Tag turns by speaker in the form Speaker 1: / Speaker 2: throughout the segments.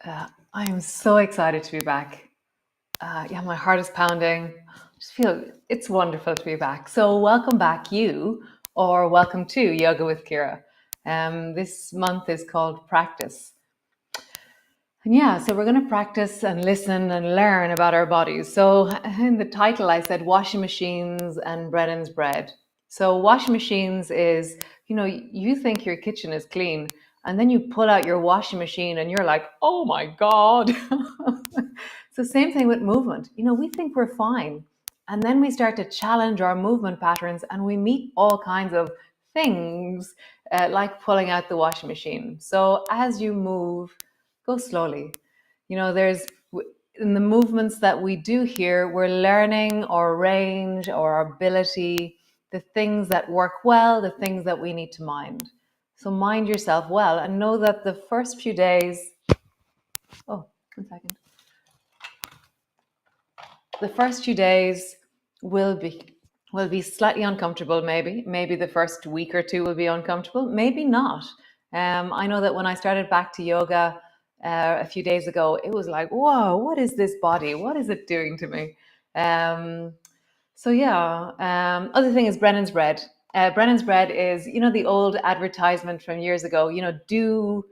Speaker 1: I am so excited to be back. Yeah, my heart is pounding. I just feel it's wonderful to be back. So, welcome back, you, or welcome to Yoga with Ciara. This month is called Practice. And yeah, so we're going to practice and listen and learn about our bodies. So, in the title, I said washing machines and Brennan's bread. So, washing machines is, you think your kitchen is clean, and then you pull out your washing machine and you're like, oh my God. So, same thing with movement. We think we're fine. And then we start to challenge our movement patterns and we meet all kinds of things like pulling out the washing machine. So, as you move, go slowly. There's in the movements that we do here, we're learning our range or our ability, the things that work well, the things that we need to mind. So mind yourself well and know that the first few days, oh, 1 second. The first few days will be slightly uncomfortable, maybe the first week or two will be uncomfortable, maybe not. I know that when I started back to yoga a few days ago, it was like, whoa, what is this body? What is it doing to me? So yeah, other thing is Brennan's bread. Brennan's bread is, the old advertisement from years ago, do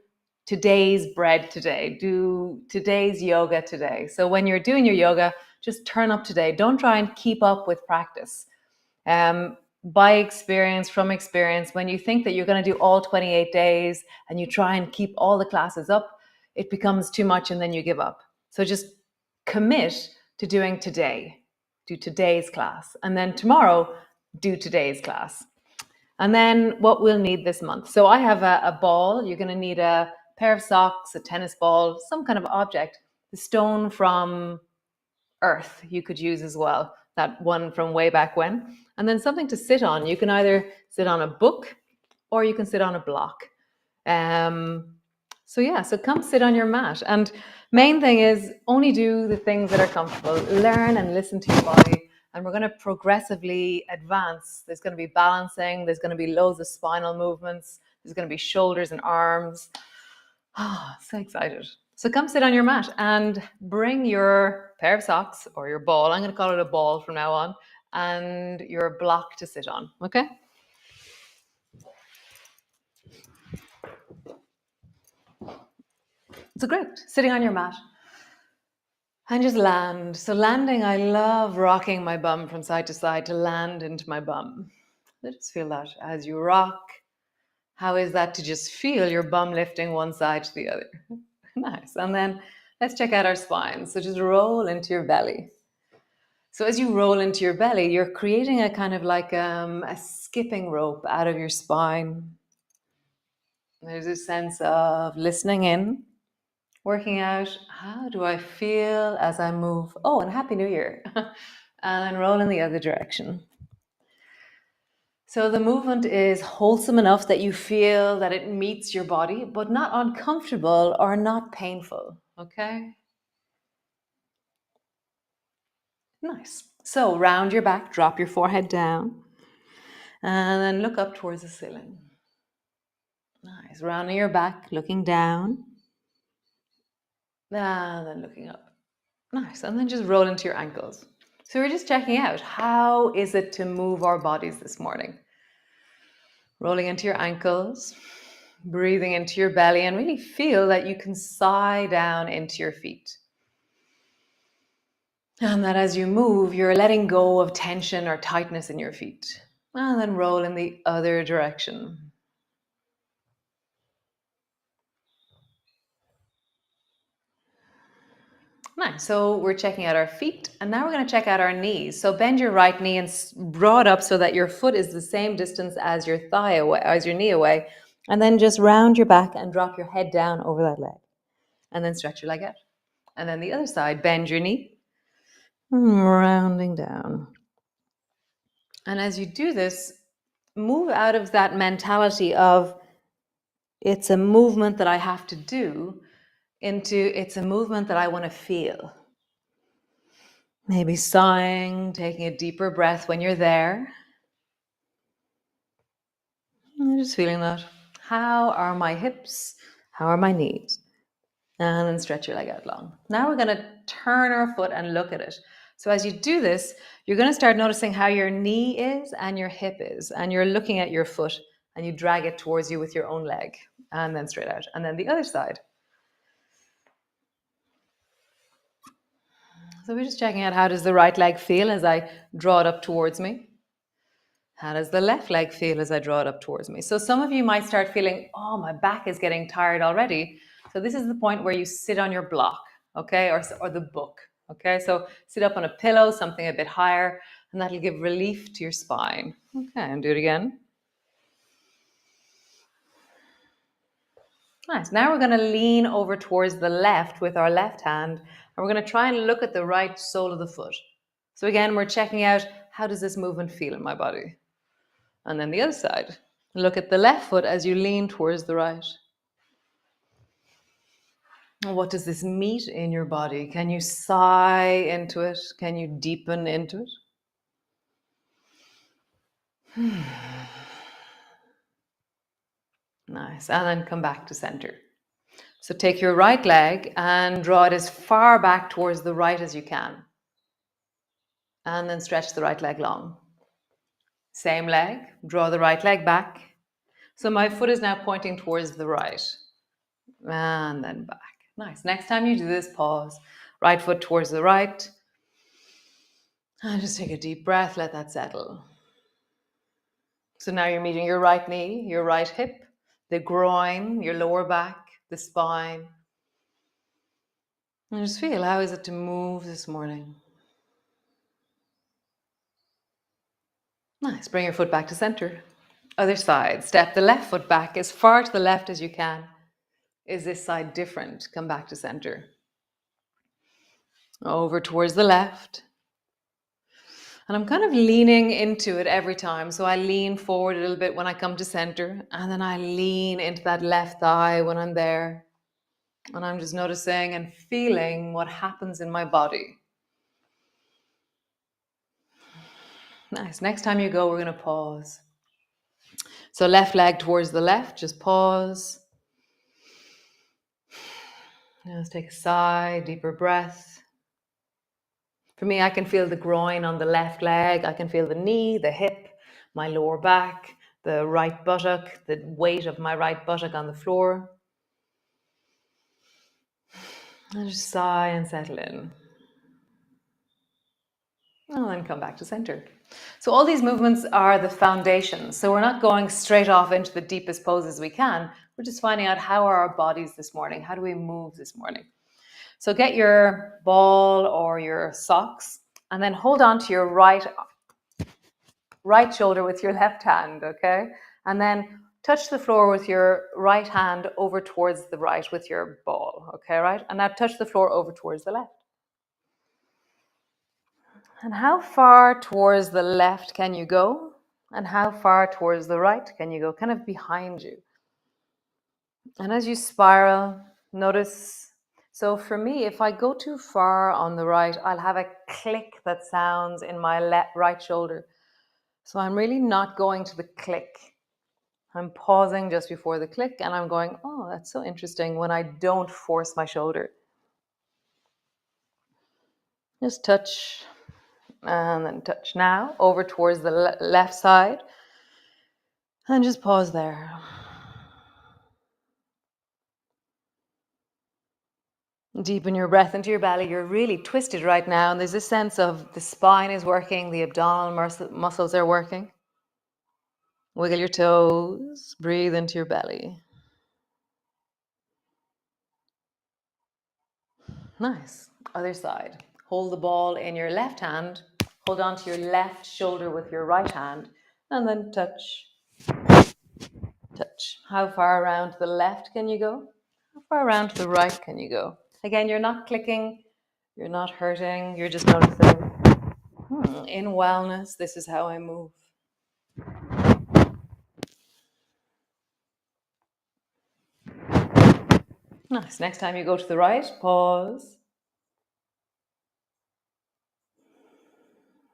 Speaker 1: today's bread today, do today's yoga today. So when you're doing your yoga, just turn up today. Don't try and keep up with practice. By experience, from experience, when you think that you're going to do all 28 days and you try and keep all the classes up, it becomes too much and then you give up. So just commit to doing today. Do today's class. And then tomorrow, do today's class. And then what we'll need this month. So I have a ball. You're going to need a pair of socks, a tennis ball, some kind of object. The stone from Earth you could use as well, that one from way back when. And then something to sit on. You can either sit on a book or you can sit on a block. So come sit on your mat. And main thing is only do the things that are comfortable. Learn and listen to your body. And we're going to progressively advance. There's going to be balancing. There's going to be loads of spinal movements. There's going to be shoulders and arms. So excited. So come sit on your mat and bring your pair of socks or your ball. I'm going to call it a ball from now on. And your block to sit on. Okay? So great. Sitting on your mat. And just land. So landing, I love rocking my bum from side to side to land into my bum. Let's feel that as you rock. How is that to just feel your bum lifting one side to the other? Nice. And then let's check out our spine. So just roll into your belly. So as you roll into your belly, you're creating a kind of like a skipping rope out of your spine. There's a sense of listening in, working out, how do I feel as I move? Oh, and Happy New Year. And then roll in the other direction. So the movement is wholesome enough that you feel that it meets your body, but not uncomfortable or not painful, okay? Nice. So round your back, drop your forehead down, and then look up towards the ceiling. Nice. Rounding your back, looking down, and then looking up. Nice. And then just roll into your ankles. So we're just checking out, how is it to move our bodies this morning? Rolling into your ankles, breathing into your belly, and really feel that you can sigh down into your feet. And that as you move, you're letting go of tension or tightness in your feet. And then roll in the other direction. Nice. So we're checking out our feet, and now we're going to check out our knees. So bend your right knee and draw it up so that your foot is the same distance as your thigh away, as your knee away. And then just round your back and drop your head down over that leg. And then stretch your leg out. And then the other side, bend your knee, rounding down. And as you do this, move out of that mentality of it's a movement that I have to do into it's a movement that I want to feel. Maybe sighing, taking a deeper breath when you're there. And just feeling that. How are my hips? How are my knees? And then stretch your leg out long. Now we're going to turn our foot and look at it. So as you do this, you're going to start noticing how your knee is and your hip is. And you're looking at your foot and you drag it towards you with your own leg. And then straight out. And then the other side. So we're just checking out, how does the right leg feel as I draw it up towards me? How does the left leg feel as I draw it up towards me? So some of you might start feeling, oh, my back is getting tired already. So this is the point where you sit on your block, okay, or the book, okay? So sit up on a pillow, something a bit higher, and that'll give relief to your spine. Okay, and do it again. Nice. Now we're going to lean over towards the left with our left hand, and we're going to try and look at the right sole of the foot. So again, we're checking out, how does this movement feel in my body? And then the other side. Look at the left foot as you lean towards the right. What does this meet in your body? Can you sigh into it? Can you deepen into it? Nice. And then come back to center. So take your right leg and draw it as far back towards the right as you can. And then stretch the right leg long. Same leg, draw the right leg back. So my foot is now pointing towards the right. And then back. Nice. Next time you do this, pause. Right foot towards the right. And just take a deep breath, let that settle. So now you're meeting your right knee, your right hip, the groin, your lower back, the spine. And just feel, how is it to move this morning? Nice. Bring your foot back to center. Other side. Step the left foot back as far to the left as you can. Is this side different? Come back to center. Over towards the left. And I'm kind of leaning into it every time. So I lean forward a little bit when I come to center, and then I lean into that left thigh when I'm there. And I'm just noticing and feeling what happens in my body. Nice. Next time you go, we're going to pause. So left leg towards the left, just pause. Now let's take a sigh, deeper breath. For me, I can feel the groin on the left leg. I can feel the knee, the hip, my lower back, the right buttock, the weight of my right buttock on the floor. And just sigh and settle in. And then come back to center. So all these movements are the foundation. So we're not going straight off into the deepest poses we can. We're just finding out, how are our bodies this morning? How do we move this morning? So get your ball or your socks and then hold on to your right shoulder with your left hand, okay? And then touch the floor with your right hand over towards the right with your ball, okay, right? And now touch the floor over towards the left. And how far towards the left can you go? And how far towards the right can you go? Kind of behind you. And as you spiral, notice. So for me, if I go too far on the right, I'll have a click that sounds in my right shoulder. So I'm really not going to the click. I'm pausing just before the click and I'm going, oh, that's so interesting, when I don't force my shoulder. Just touch and then touch. Now over towards the left side and just pause there. Deepen your breath into your belly. You're really twisted right now, and there's a sense of the spine is working, the abdominal muscles are working. Wiggle your toes, breathe into your belly. Nice. Other side. Hold the ball in your left hand, hold on to your left shoulder with your right hand, and then touch. Touch. How far around to the left can you go? How far around to the right can you go? Again, you're not clicking, you're not hurting, you're just noticing, in wellness, this is how I move. Nice. Next time you go to the right, pause.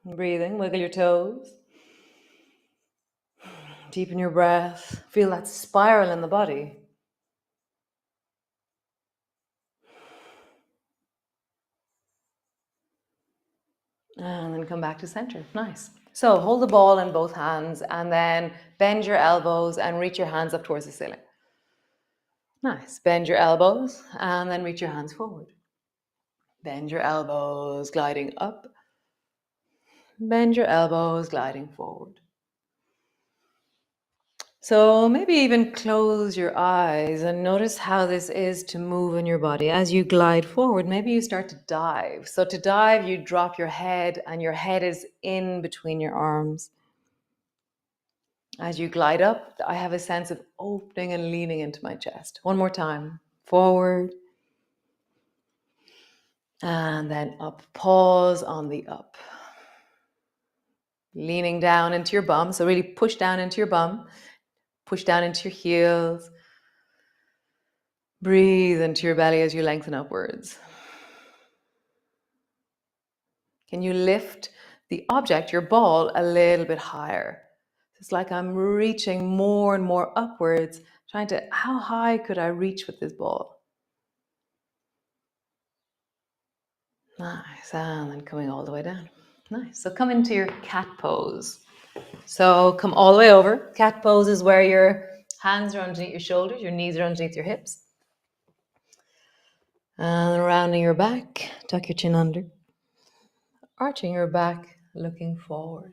Speaker 1: Breathing, wiggle your toes. Deepen your breath. Feel that spiral in the body. And then come back to center. Nice. So hold the ball in both hands and then bend your elbows and reach your hands up towards the ceiling. Nice. Bend your elbows and then reach your hands forward. Bend your elbows, gliding up. Bend your elbows, gliding forward. So maybe even close your eyes and notice how this is to move in your body. As you glide forward, maybe you start to dive. So to dive, you drop your head and your head is in between your arms. As you glide up, I have a sense of opening and leaning into my chest. One more time. Forward. And then up. Pause on the up. Leaning down into your bum. So really push down into your bum. Push down into your heels. Breathe into your belly as you lengthen upwards. Can you lift the object, your ball, a little bit higher? It's like I'm reaching more and more upwards, trying to, how high could I reach with this ball? Nice, and then coming all the way down. Nice, so come into your cat pose. So come all the way over. Cat pose is where your hands are underneath your shoulders, your knees are underneath your hips. And rounding your back, tuck your chin under. Arching your back, looking forward.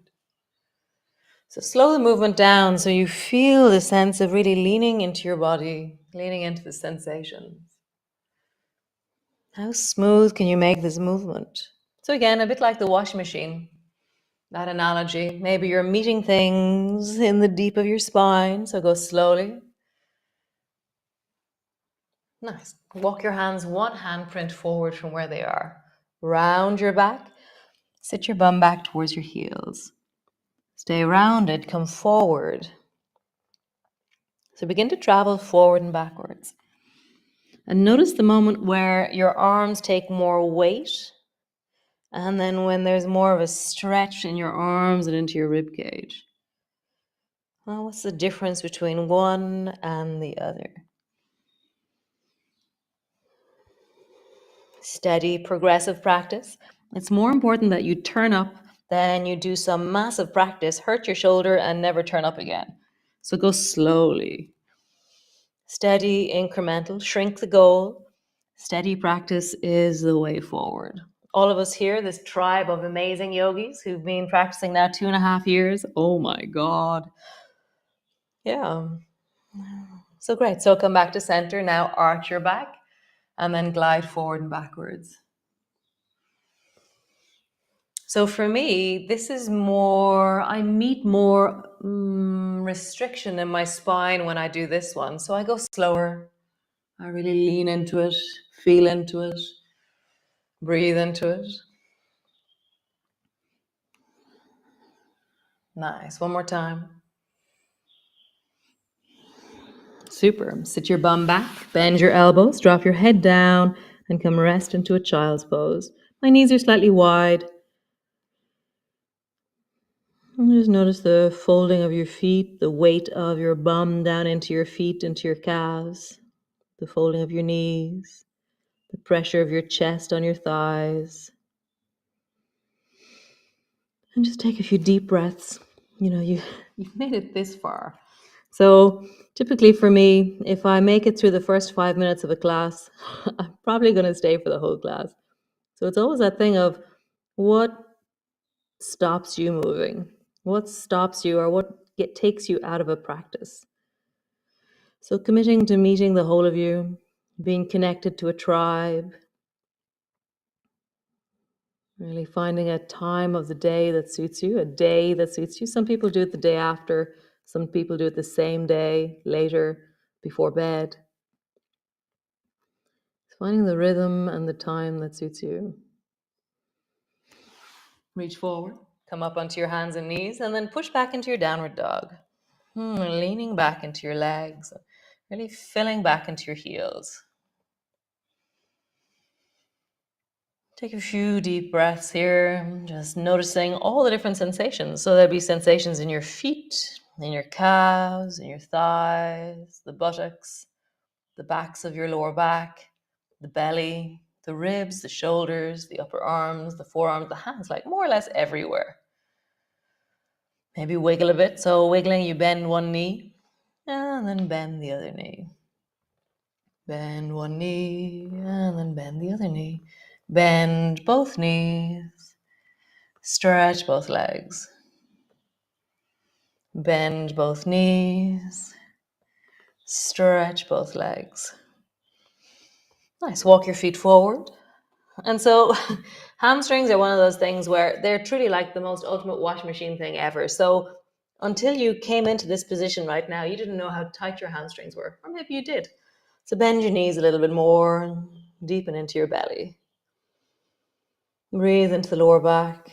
Speaker 1: So slow the movement down so you feel the sense of really leaning into your body, leaning into the sensations. How smooth can you make this movement? So again, a bit like the washing machine, that analogy. Maybe you're meeting things in the deep of your spine, so go slowly. Nice. Walk your hands one handprint forward from where they are. Round your back. Sit your bum back towards your heels. Stay rounded, come forward. So begin to travel forward and backwards. And notice the moment where your arms take more weight, and then when there's more of a stretch in your arms and into your rib cage. Well, what's the difference between one and the other? Steady, progressive practice. It's more important that you turn up than you do some massive practice, hurt your shoulder, and never turn up again. So go slowly. Steady, incremental, shrink the goal. Steady practice is the way forward. All of us here, this tribe of amazing yogis who've been practicing now 2.5 years. Oh my God. Yeah. So great. So come back to center. Now arch your back and then glide forward and backwards. So for me, this is more, I meet more restriction in my spine when I do this one. So I go slower. I really lean into it, feel into it, breathe into it. Nice. One more time. Super. Sit your bum back, bend your elbows, drop your head down, and come rest into a child's pose. My knees are slightly wide. And just notice the folding of your feet, the weight of your bum down into your feet, into your calves, the folding of your knees, the pressure of your chest on your thighs. And just take a few deep breaths. You know, you've made it this far. So typically for me, if I make it through the first 5 minutes of a class, I'm probably going to stay for the whole class. So it's always that thing of what stops you moving? What stops you or what takes you out of a practice? So committing to meeting the whole of you, being connected to a tribe, really finding a time of the day that suits you, a day that suits you. Some people do it the day after. Some people do it the same day, later, before bed. Finding the rhythm and the time that suits you. Reach forward, come up onto your hands and knees, and then push back into your downward dog. Leaning back into your legs, really filling back into your heels. Take a few deep breaths here, just noticing all the different sensations. So there'll be sensations in your feet, in your calves, in your thighs, the buttocks, the backs of your lower back, the belly,
Speaker 2: the ribs, the shoulders, the upper arms, the forearms, the hands, like more or less everywhere. Maybe wiggle a bit. So wiggling, you bend one knee and then bend the other knee. Bend one knee and then bend the other knee. Bend both knees. Stretch both legs. Bend both knees. Stretch both legs. Nice. Walk your feet forward. And so hamstrings are one of those things where they're truly like the most ultimate wash machine thing ever. So until you came into this position right now, you didn't know how tight your hamstrings were. Or maybe you did. So bend your knees a little bit more and deepen into your belly. Breathe into the lower back.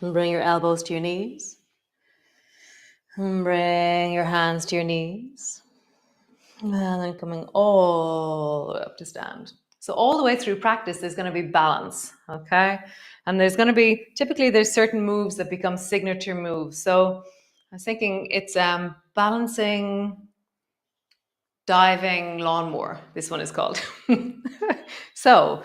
Speaker 2: And bring your elbows to your knees. And bring your hands to your knees. And then coming all the way up to stand. So all the way through practice, there's going to be balance, okay? And there's going to be, typically there's certain moves that become signature moves. So I was thinking it's balancing, diving, lawnmower. This one is called. So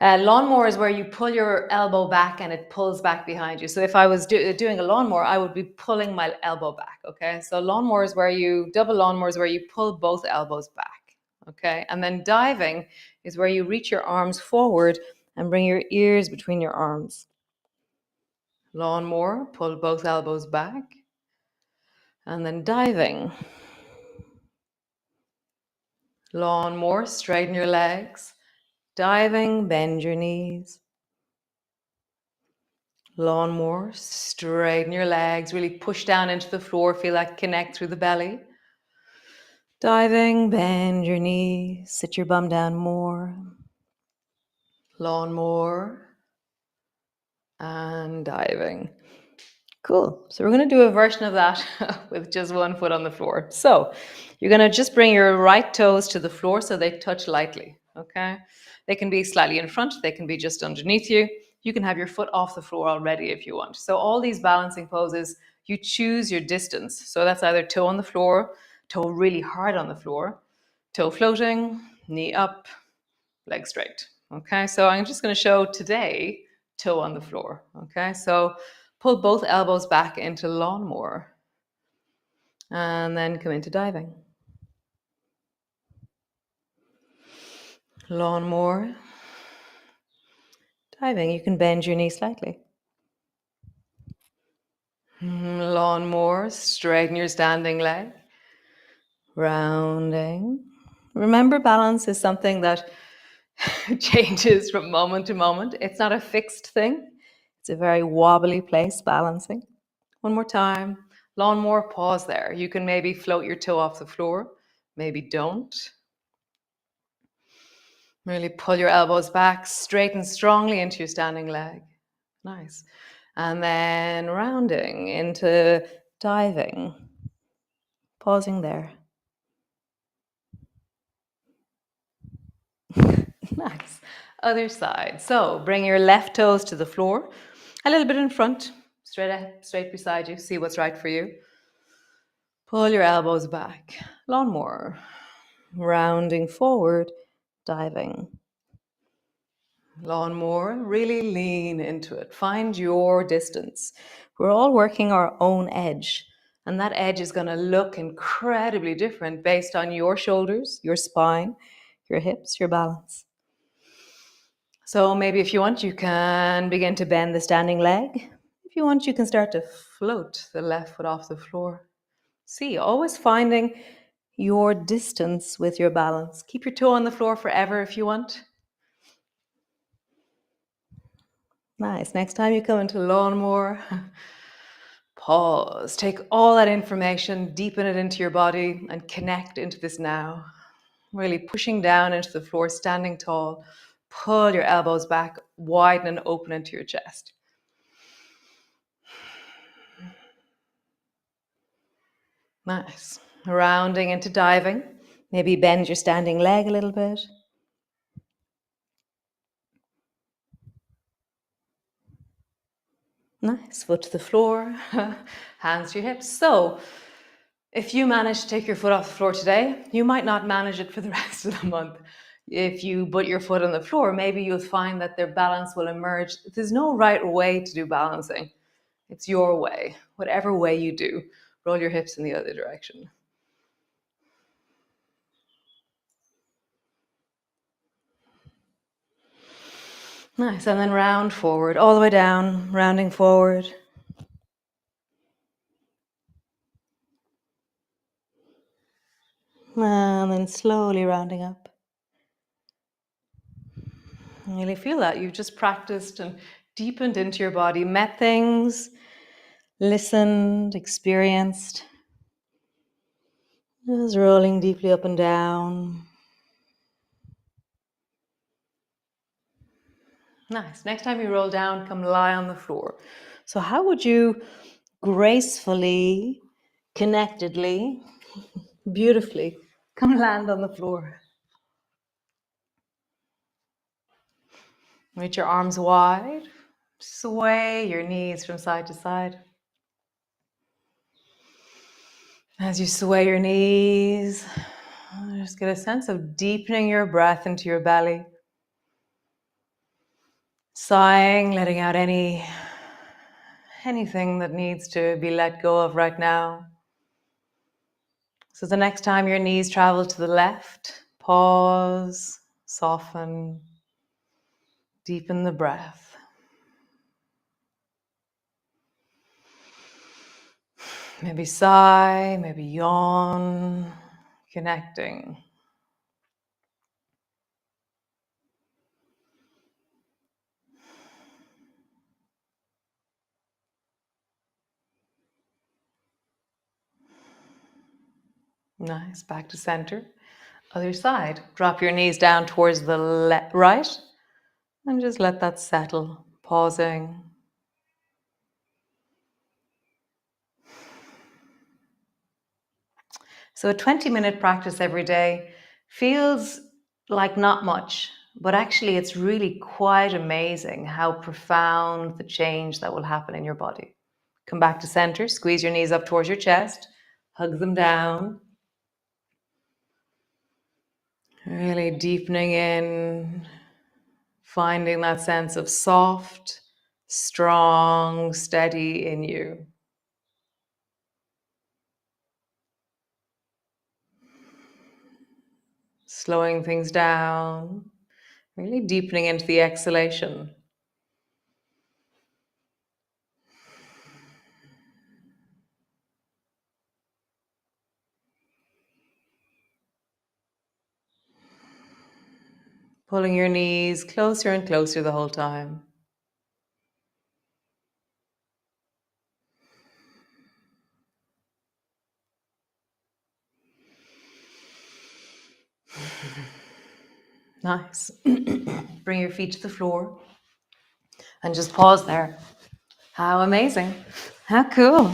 Speaker 2: lawnmower is where you pull your elbow back and it pulls back behind you. So if I was doing a lawnmower, I would be pulling my elbow back, okay? So lawnmower is where double lawnmower is where you pull both elbows back, okay? And then diving is where you reach your arms forward and bring your ears between your arms. Lawnmower, pull both elbows back. And then diving. Lawnmower, straighten your legs. Diving, bend your knees. Lawnmower, straighten your legs, really push down into the floor, feel like connect through the belly. Diving, bend your knees, sit your bum down more. Lawnmower, and diving. Cool. So we're going to do a version of that with just one foot on the floor. So you're going to just bring your right toes to the floor so they touch lightly, okay? They can be slightly in front, they can be just underneath you. You can have your foot off the floor already if you want. So all these balancing poses, you choose your distance. So that's either toe on the floor, toe really hard on the floor, toe floating, knee up, leg straight, okay? So I'm just going to show today toe on the floor, okay? So pull both elbows back into lawnmower and then come into diving. Lawnmower, diving, you can bend your knee slightly. Lawnmower, straighten your standing leg. Rounding. Remember, balance is something that changes from moment to moment. It's not a fixed thing. It's a very wobbly place, balancing. One more time. Lawnmower, pause there. You can maybe float your toe off the floor. Maybe don't. Really pull your elbows back, straighten strongly into your standing leg. Nice. And then rounding into diving. Pausing there. Nice. Other side. So bring your left toes to the floor, a little bit in front, straight beside you. See what's right for you. Pull your elbows back. Lawnmower. Rounding forward, diving. Lawnmower, really lean into it. Find your distance. We're all working our own edge, and that edge is going to look incredibly different based on your shoulders, your spine, your hips, your balance. So maybe if you want, you can begin to bend the standing leg. If you want, you can start to float the left foot off the floor. See, always finding your distance with your balance. Keep your toe on the floor forever if you want. Nice. Next time you come into lawnmower, pause. Take all that information, deepen it into your body, and connect into this now. Really pushing down into the floor, standing tall. Pull your elbows back, widen and open into your chest. Nice. Rounding into diving. Maybe bend your standing leg a little bit. Nice. Foot to the floor, hands to your hips. So If you manage to take your foot off the floor today, you might not manage it for the rest of the month. If you put your foot on the floor, maybe you'll find that their balance will emerge. There's no right way to do balancing. It's your way. Whatever way you do, roll your hips in the other direction. Nice, and then round forward, all the way down, rounding forward. And then slowly rounding up. Really feel that you've just practiced and deepened into your body, met things, listened, experienced. Just rolling deeply up and down. Nice. Next time you roll down, come lie on the floor. So how would you gracefully, connectedly, beautifully come land on the floor? Reach your arms wide. Sway your knees from side to side. As you sway your knees, just get a sense of deepening your breath into your belly. Sighing, letting out anything that needs to be let go of right now. So the next time your knees travel to the left, pause, soften, deepen the breath. Maybe sigh, maybe yawn, connecting. Nice, back to center. Other side, drop your knees down towards the right and just let that settle, pausing. So a 20-minute practice every day feels like not much, but actually it's really quite amazing how profound the change that will happen in your body. Come back to center, squeeze your knees up towards your chest, hug them down. Really deepening in, finding that sense of soft, strong, steady in you. Slowing things down, really deepening into the exhalation. Pulling your knees closer and closer the whole time. Nice. Bring your feet to the floor and just pause there. How amazing. How cool.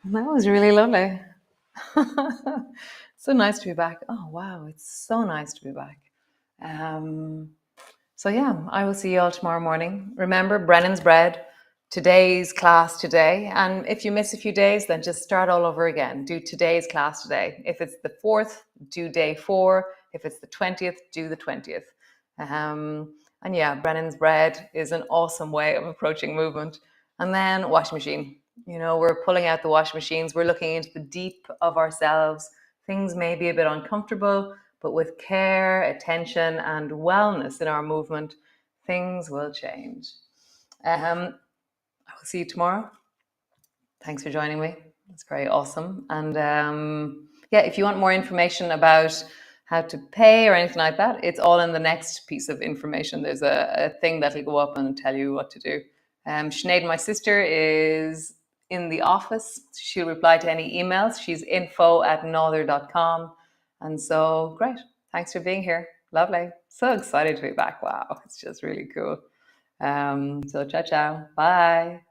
Speaker 2: That was really lovely. So nice to be back. Oh, wow. It's so nice to be back. So yeah, I will see you all tomorrow morning. Remember, Brennan's Bread, today's class today. And if you miss a few days, then just start all over again. Do today's class today. If it's the 4th, do day 4. If it's the 20th, do the 20th. And yeah, Brennan's Bread is an awesome way of approaching movement. And then washing machine. You know, we're pulling out the washing machines. We're looking into the deep of ourselves. Things may be a bit uncomfortable, but with care, attention, and wellness in our movement, things will change. I will see you tomorrow. Thanks for joining me. It's very awesome. And yeah, if you want more information about how to pay or anything like that, it's all in the next piece of information. There's a thing that'll go up and tell you what to do. Sinead, my sister, is in the office. She'll reply to any emails. She's info@nother.com. And so, great. Thanks for being here. Lovely. So excited to be back. Wow. It's just really cool. So ciao, ciao. Bye.